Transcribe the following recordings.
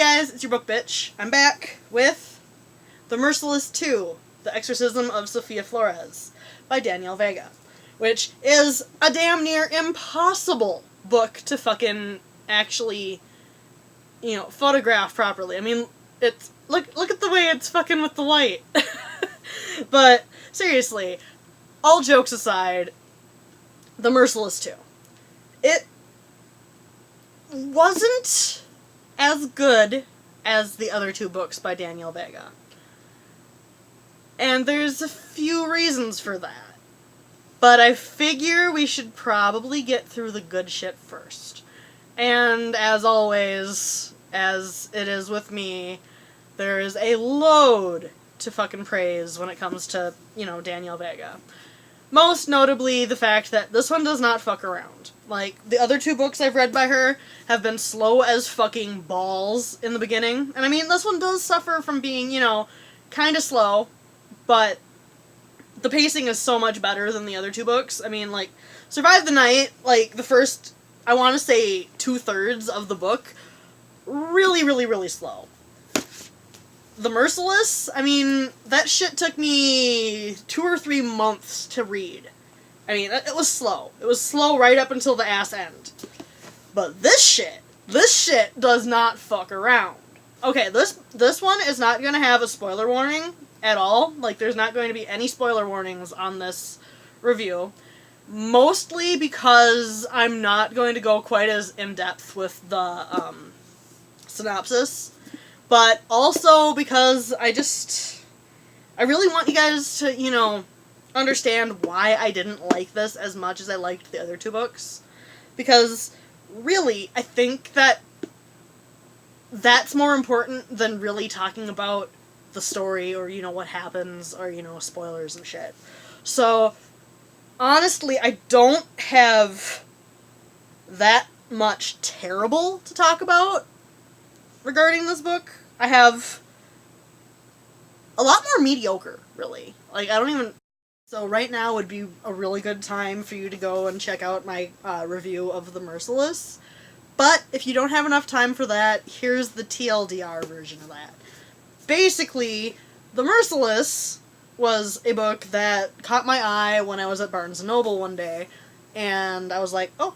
guys, it's your book bitch. I'm back with The Merciless 2, The Exorcism of Sofia Flores by Danielle Vega, which is a damn near impossible book to fucking actually, photograph properly. I mean, it's, look at the way it's fucking with the light. But, seriously, all jokes aside, The Merciless 2. It wasn't as good as the other two books by Danielle Vega. And there's a few reasons for that. But I figure we should probably get through the good shit first. And as always, as it is with me, there is a load to fucking praise when it comes to, Danielle Vega. Most notably, the fact that this one does not fuck around. Like, the other two books I've read by her have been slow as fucking balls in the beginning. And I mean, this one does suffer from being, kind of slow, but the pacing is so much better than the other two books. I mean, like, Survive the Night, like, the first, I want to say, 2/3 of the book, really, really, really slow. The Merciless, I mean, that shit took me 2 or 3 months to read. I mean, it was slow. It was slow right up until the ass end. But this shit does not fuck around. Okay, this one is not going to have a spoiler warning at all. Like, there's not going to be any spoiler warnings on this review. Mostly because I'm not going to go quite as in-depth with the synopsis. But also because I really want you guys to, understand why I didn't like this as much as I liked the other two books. Because, really, I think that that's more important than really talking about the story or, what happens or, spoilers and shit. So, honestly, I don't have that much terrible to talk about regarding this book. I have a lot more mediocre, really. Like, So right now would be a really good time for you to go and check out my review of The Merciless. But if you don't have enough time for that, here's the TLDR version of that. Basically, The Merciless was a book that caught my eye when I was at Barnes & Noble one day, and I was like, oh,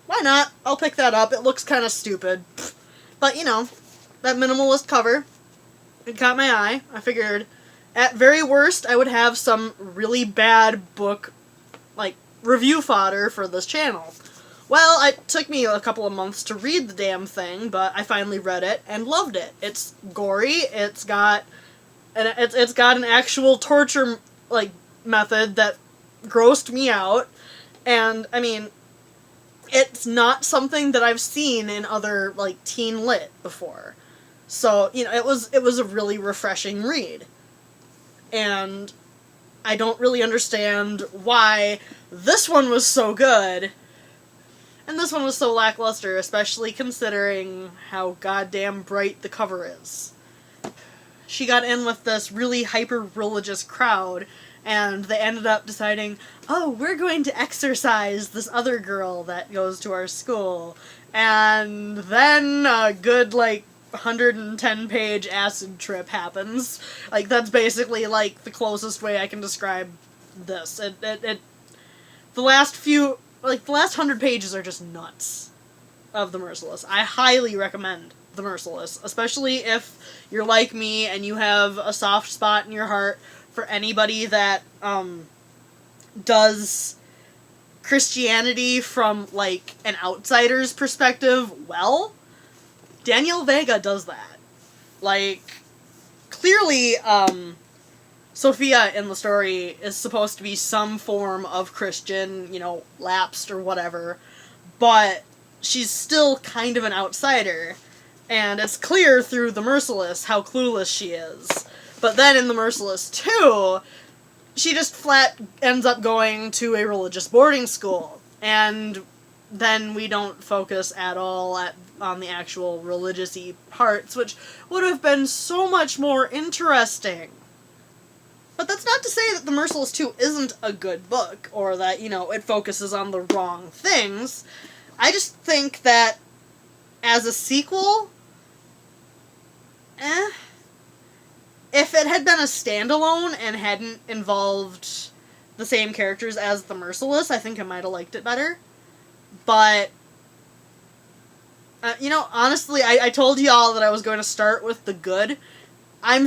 why not? I'll pick that up. It looks kind of stupid. But, that minimalist cover, it caught my eye. I figured, at very worst, I would have some really bad book, review fodder for this channel. Well, it took me a couple of months to read the damn thing, but I finally read it and loved it. It's gory, it's got an actual torture, method that grossed me out, and, I mean, it's not something that I've seen in other, teen lit before. So, it was a really refreshing read. And I don't really understand why this one was so good, and this one was so lackluster, especially considering how goddamn bright the cover is. She got in with this really hyper-religious crowd, and they ended up deciding, oh, we're going to exorcise this other girl that goes to our school. And then a good, 110-page acid trip happens. That's basically, the closest way I can describe this. The last 100 pages are just nuts of The Merciless. I highly recommend The Merciless, especially if you're like me and you have a soft spot in your heart for anybody that, does Christianity from, an outsider's perspective well. Danielle Vega does that. Clearly, Sofia in the story is supposed to be some form of Christian, lapsed or whatever, but she's still kind of an outsider, and it's clear through The Merciless how clueless she is. But then in The Merciless 2, she just flat ends up going to a religious boarding school, and then we don't focus at all on the actual religious-y parts, which would have been so much more interesting. But that's not to say that The Merciless 2 isn't a good book, or that, it focuses on the wrong things. I just think that, as a sequel, If it had been a standalone and hadn't involved the same characters as the Merciless, I think I might have liked it better. But, honestly, I told y'all that I was going to start with the good. I'm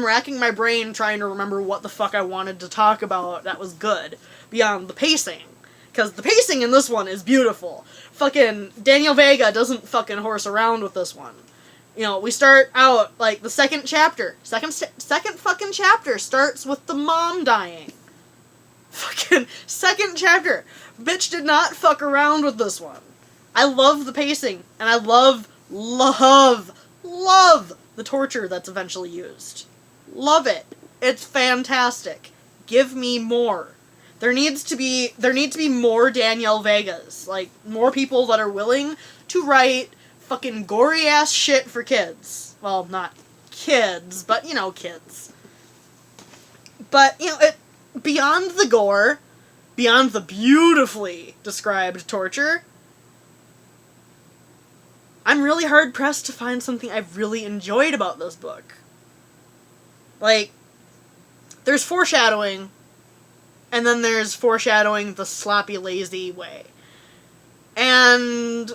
racking my brain trying to remember what the fuck I wanted to talk about that was good, beyond the pacing. Because the pacing in this one is beautiful. Fucking Daniel Vega doesn't fucking horse around with this one. We start out, like, the second fucking chapter starts with the mom dying. Fucking second chapter. Bitch did not fuck around with this one. I love the pacing, and I love the torture that's eventually used. Love it. It's fantastic. Give me more. There needs to be more Danielle Vegas. Like, more people that are willing to write fucking gory-ass shit for kids. Well, not kids, but, kids. But, beyond the gore, beyond the beautifully described torture, I'm really hard-pressed to find something I've really enjoyed about this book. Like, there's foreshadowing, and then there's foreshadowing the sloppy, lazy way. And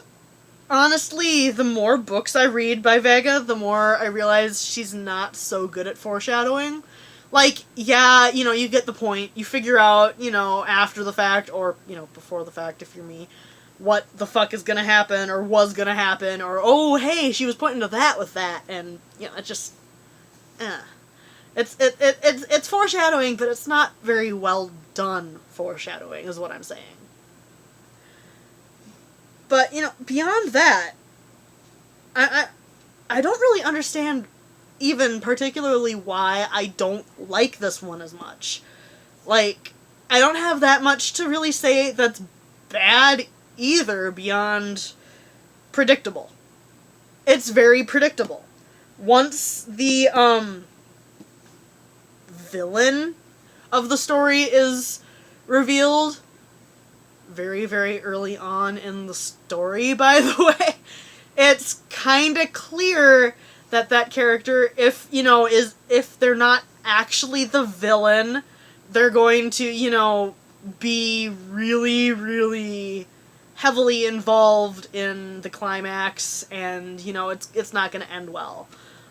honestly, the more books I read by Vega, the more I realize she's not so good at foreshadowing. Like, yeah, you get the point. You figure out, after the fact, or, before the fact if you're me, what the fuck is gonna happen, or was gonna happen, or, oh, hey, she was pointing to that with that, and, it just, It's foreshadowing, but it's not very well done foreshadowing, is what I'm saying. But, beyond that, I don't really understand even particularly why I don't like this one as much. Like, I don't have that much to really say that's bad either beyond predictable. It's very predictable. Once the, villain of the story is revealed, very, very early on in the story, by the way, it's kinda clear that character, if they're not actually the villain, they're going to, be really, really heavily involved in the climax, and, it's not gonna end well.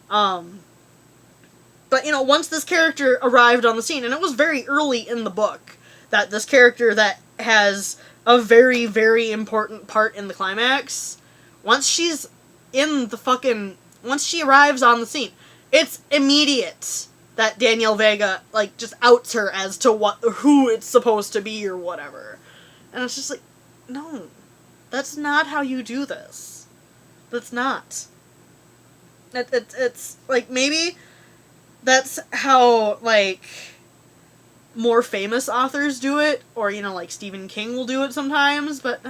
But, once this character arrived on the scene, and it was very early in the book, that this character that has a very, very important part in the climax, once she arrives on the scene, it's immediate that Danielle Vega, like, just outs her as to who it's supposed to be or whatever. And it's just like, no, that's not how you do this. That's not. It's like, maybe that's how, like, more famous authors do it, or, like Stephen King will do it sometimes, but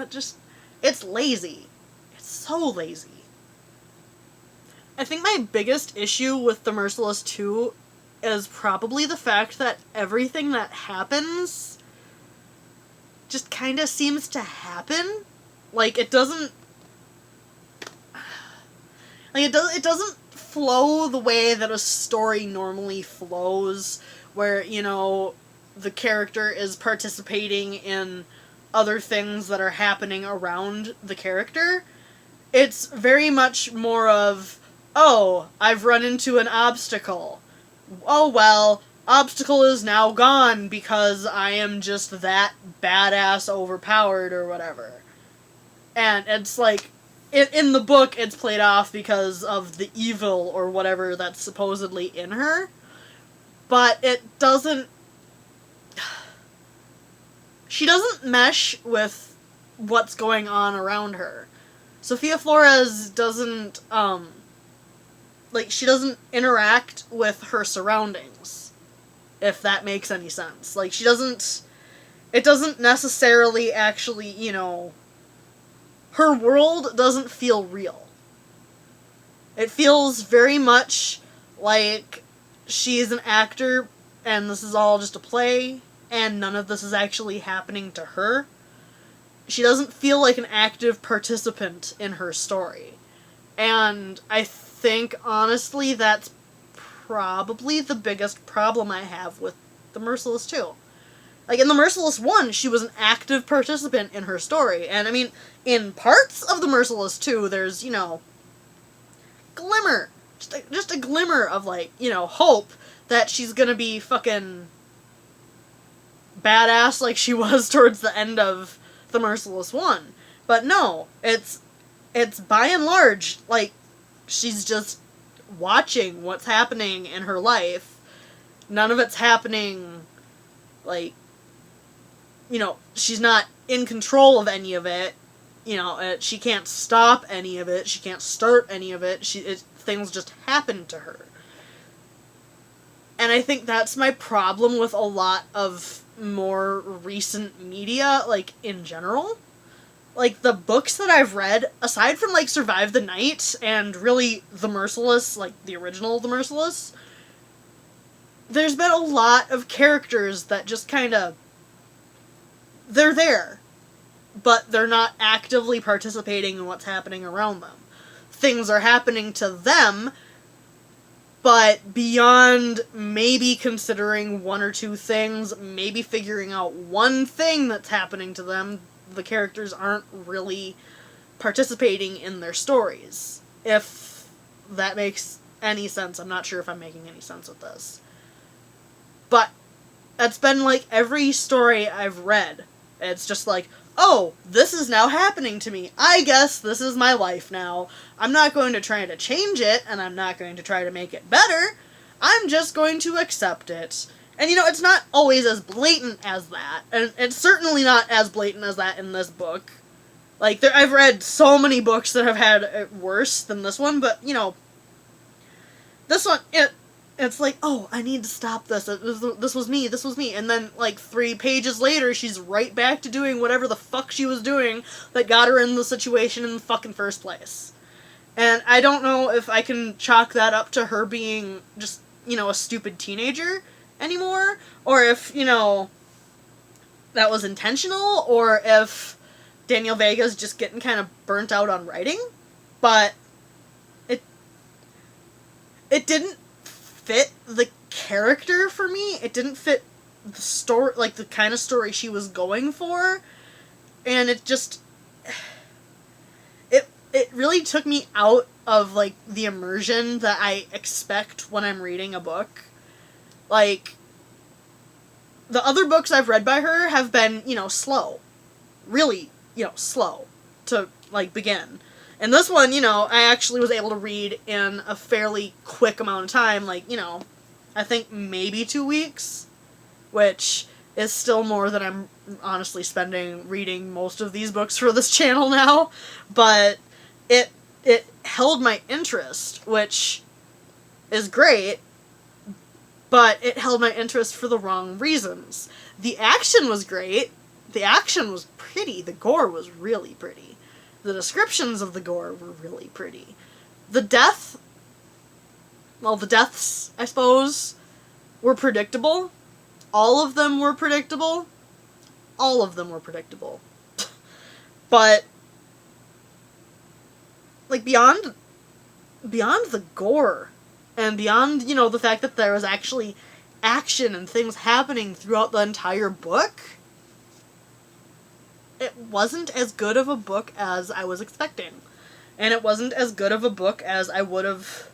it's lazy. It's so lazy. I think my biggest issue with The Merciless 2 is probably the fact that everything that happens just kind of seems to happen. Like, it doesn't flow the way that a story normally flows, where, the character is participating in other things that are happening around the character. It's very much more of, oh, I've run into an obstacle. Oh, well, obstacle is now gone because I am just that badass overpowered or whatever. And it's like, in the book, it's played off because of the evil or whatever that's supposedly in her. But it doesn't... She doesn't mesh with what's going on around her. Sofia Flores doesn't, she doesn't interact with her surroundings, if that makes any sense. Like, it doesn't necessarily actually, her world doesn't feel real. It feels very much like she's an actor, and this is all just a play, and none of this is actually happening to her. She doesn't feel like an active participant in her story. And I think, honestly, that's probably the biggest problem I have with The Merciless 2. Like, in The Merciless 1, she was an active participant in her story. And, I mean, in parts of The Merciless 2, there's, glimmer. Just a glimmer of, like, hope that she's gonna be fucking badass like she was towards the end of The Merciless 1. But no, it's by and large, like, she's just watching what's happening in her life. None of it's happening, like, she's not in control of any of it. She can't stop any of it. She can't start any of it. Things just happen to her. And I think that's my problem with a lot of more recent media, like, in general. Like, the books that I've read, aside from, like, Survive the Night and really The Merciless, like, the original The Merciless, there's been a lot of characters that just kind of, they're there, but they're not actively participating in what's happening around them. Things are happening to them, but beyond maybe considering one or two things, maybe figuring out one thing that's happening to them, the characters aren't really participating in their stories. If that makes any sense. I'm not sure if I'm making any sense with this. But that's been, like, every story I've read. It's just like, oh, this is now happening to me. I guess this is my life now. I'm not going to try to change it, and I'm not going to try to make it better. I'm just going to accept it. And, it's not always as blatant as that. And it's certainly not as blatant as that in this book. Like, I've read so many books that have had it worse than this one, but, this one, it's like, oh, I need to stop this. This was me. And then, like, 3 pages later, she's right back to doing whatever the fuck she was doing that got her in the situation in the fucking first place. And I don't know if I can chalk that up to her being just, a stupid teenager anymore, or if, that was intentional, or if Daniel Vega's just getting kind of burnt out on writing, but it didn't fit the character for me. It didn't fit the story, like, the kind of story she was going for, and it just, it really took me out of, like, the immersion that I expect when I'm reading a book. Like, the other books I've read by her have been, slow. Really, slow to, like, begin. And this one, I actually was able to read in a fairly quick amount of time, like, I think maybe 2 weeks, which is still more than I'm honestly spending reading most of these books for this channel now, but it held my interest, which is great, but it held my interest for the wrong reasons. The action was great, the action was pretty, the gore was really pretty. The descriptions of the gore were really pretty. The deaths, I suppose, were predictable. All of them were predictable. But, like, beyond the gore, and beyond, the fact that there was actually action and things happening throughout the entire book, it wasn't as good of a book as I was expecting. And it wasn't as good of a book as I would have,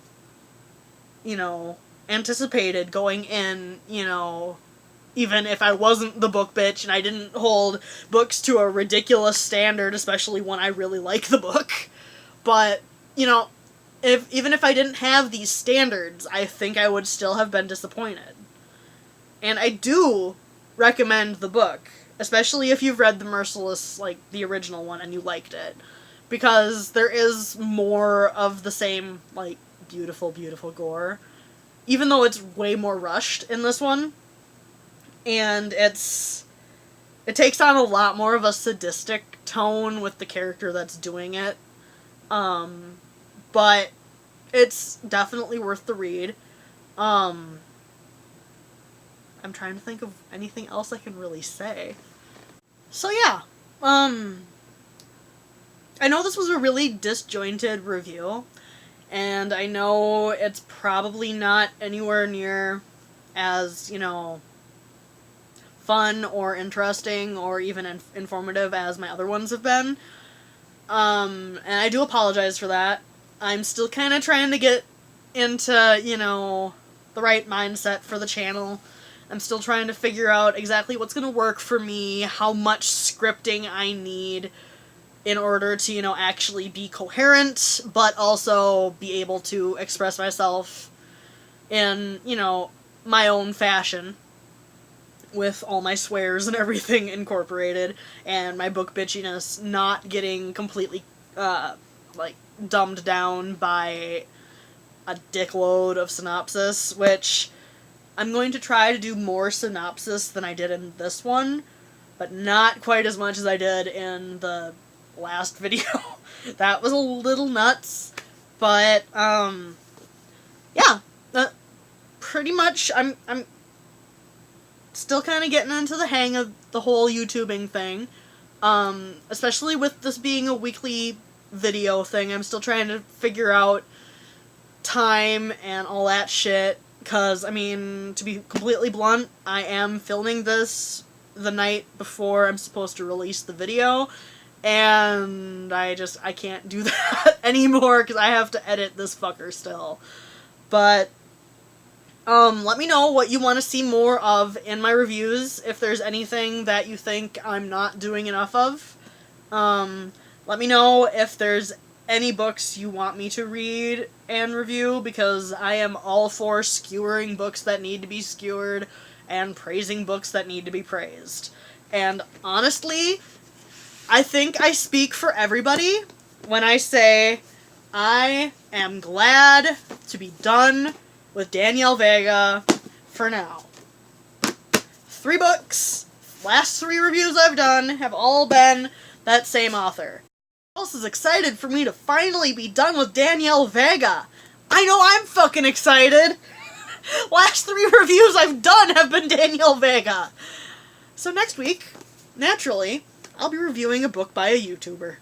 anticipated going in, even if I wasn't the book bitch and I didn't hold books to a ridiculous standard, especially when I really like the book. But, even if I didn't have these standards, I think I would still have been disappointed. And I do recommend the book, especially if you've read The Merciless, like, the original one, and you liked it. Because there is more of the same, like, beautiful, beautiful gore. Even though it's way more rushed in this one. And it takes on a lot more of a sadistic tone with the character that's doing it. But it's definitely worth the read. I'm trying to think of anything else I can really say. So yeah, I know this was a really disjointed review, And I know it's probably not anywhere near as, fun or interesting or even informative as my other ones have been. And I do apologize for that. I'm still kind of trying to get into, the right mindset for the channel. I'm still trying to figure out exactly what's going to work for me, how much scripting I need in order to, actually be coherent, but also be able to express myself in, my own fashion, with all my swears and everything incorporated, and my book bitchiness not getting completely, dumbed down by a dickload of synopsis, which I'm going to try to do more synopsis than I did in this one, but not quite as much as I did in the last video. That was a little nuts, but, yeah, pretty much, I'm still kind of getting into the hang of the whole YouTubing thing, especially with this being a weekly video thing. I'm still trying to figure out time and all that shit, because, to be completely blunt, I am filming this the night before I'm supposed to release the video, and I can't do that anymore, because I have to edit this fucker still. But, let me know what you want to see more of in my reviews, if there's anything that you think I'm not doing enough of. Let me know if there's any books you want me to read and review, because I am all for skewering books that need to be skewered and praising books that need to be praised. And honestly, I think I speak for everybody when I say I am glad to be done with Danielle Vega for now. 3 books, last 3 reviews I've done have all been that same author. Who else is excited for me to finally be done with Danielle Vega? I know I'm fucking excited! Last 3 reviews I've done have been Danielle Vega. So next week, naturally, I'll be reviewing a book by a YouTuber.